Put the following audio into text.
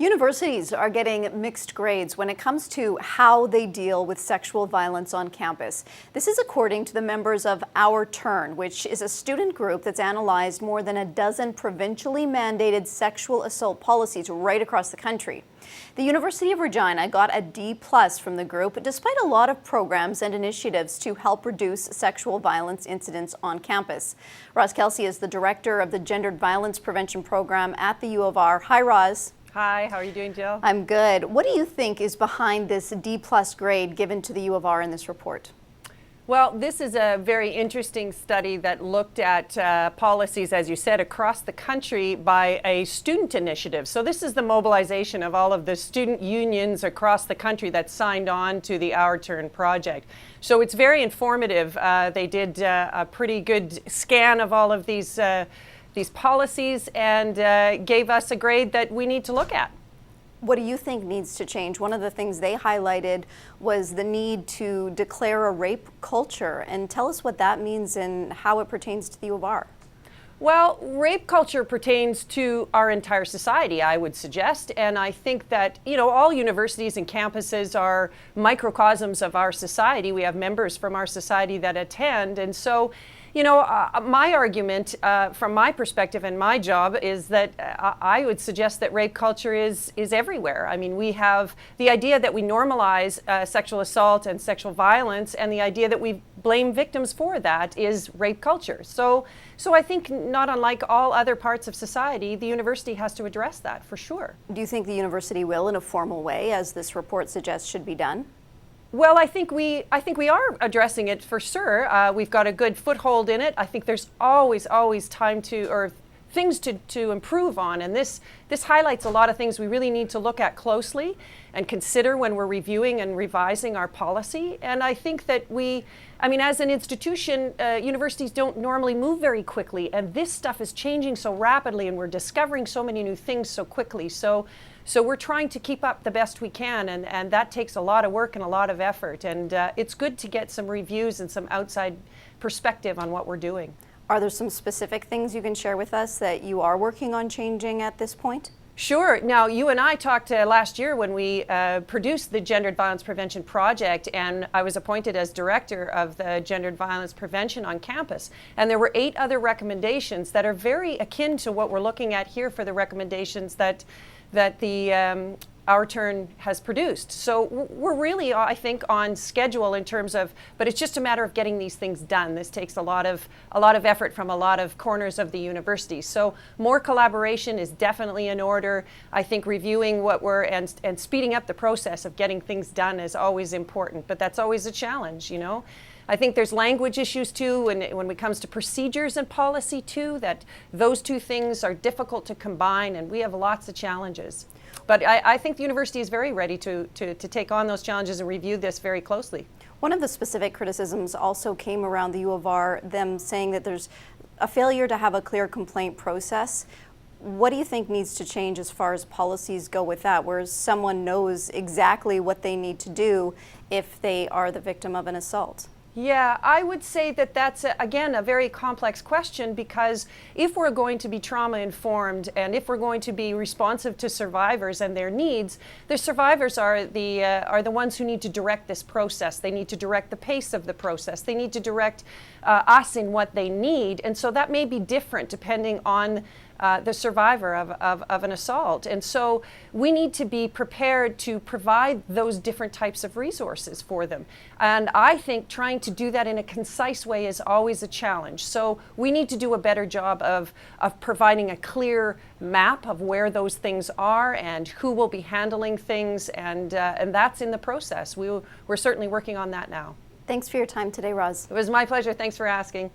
Universities are getting mixed grades when it comes to how they deal with sexual violence on campus. This is according to the members of Our Turn, which is a student group that's analyzed more than a dozen provincially mandated sexual assault policies right across the country. The University of Regina got a D+ from the group, despite a lot of programs and initiatives to help reduce sexual violence incidents on campus. Roz Kelsey is the director of the Gendered Violence Prevention Program at the U of R. Hi, Roz. Hi, how are you doing, Jill? I'm good. What do you think is behind this D+ grade given to the U of R in this report? Well, this is a very interesting study that looked at policies, as you said, across the country by a student initiative. So this is the mobilization of all of the student unions across the country that signed on to the Our Turn project. So it's very informative. They did a pretty good scan of all of these policies and gave us a grade that we need to look at. What do you think needs to change? One of the things they highlighted was the need to declare a rape culture. And tell us what that means and how it pertains to the U of R. Well, rape culture pertains to our entire society, I would suggest. And I think that, all universities and campuses are microcosms of our society. We have members from our society that attend. And so, my argument from my perspective and my job is that I would suggest that rape culture is everywhere. I mean, we have the idea that we normalize sexual assault and sexual violence, and the idea that we blame victims for that is rape culture. So I think not unlike all other parts of society, the university has to address that for sure. Do you think the university will in a formal way, as this report suggests should be done? Well, I think we are addressing it for sure. We've got a good foothold in it. I think there's always time or things to improve on, and this highlights a lot of things we really need to look at closely and consider when we're reviewing and revising our policy. And I think that as an institution, universities don't normally move very quickly, and this stuff is changing so rapidly, and we're discovering so many new things so quickly. So we're trying to keep up the best we can, and that takes a lot of work and a lot of effort. And it's good to get some reviews and some outside perspective on what we're doing. Are there some specific things you can share with us that you are working on changing at this point? Sure. Now, you and I talked last year when we produced the Gendered Violence Prevention Project, and I was appointed as director of the Gendered Violence Prevention on campus. And there were 8 other recommendations that are very akin to what we're looking at here for the recommendations that the Our Turn has produced. So we're really, I think, on schedule in terms of, but it's just a matter of getting these things done. This takes a lot of effort from a lot of corners of the university. So more collaboration is definitely in order. I think reviewing what and speeding up the process of getting things done is always important, but that's always a challenge, I think there's language issues too when it comes to procedures and policy too, that those two things are difficult to combine, and we have lots of challenges. But I think the university is very ready to take on those challenges and review this very closely. One of the specific criticisms also came around the U of R, them saying that there's a failure to have a clear complaint process. What do you think needs to change as far as policies go with that, where someone knows exactly what they need to do if they are the victim of an assault? Yeah, I would say that that's, again, a very complex question, because if we're going to be trauma informed and if we're going to be responsive to survivors and their needs, the survivors are the ones who need to direct this process. They need to direct the pace of the process. They need to direct us in what they need. And so that may be different depending on the survivor of an assault. And so we need to be prepared to provide those different types of resources for them. And I think trying to do that in a concise way is always a challenge. So we need to do a better job of providing a clear map of where those things are and who will be handling things, and that's in the process. We're certainly working on that now. Thanks for your time today, Roz. It was my pleasure. Thanks for asking.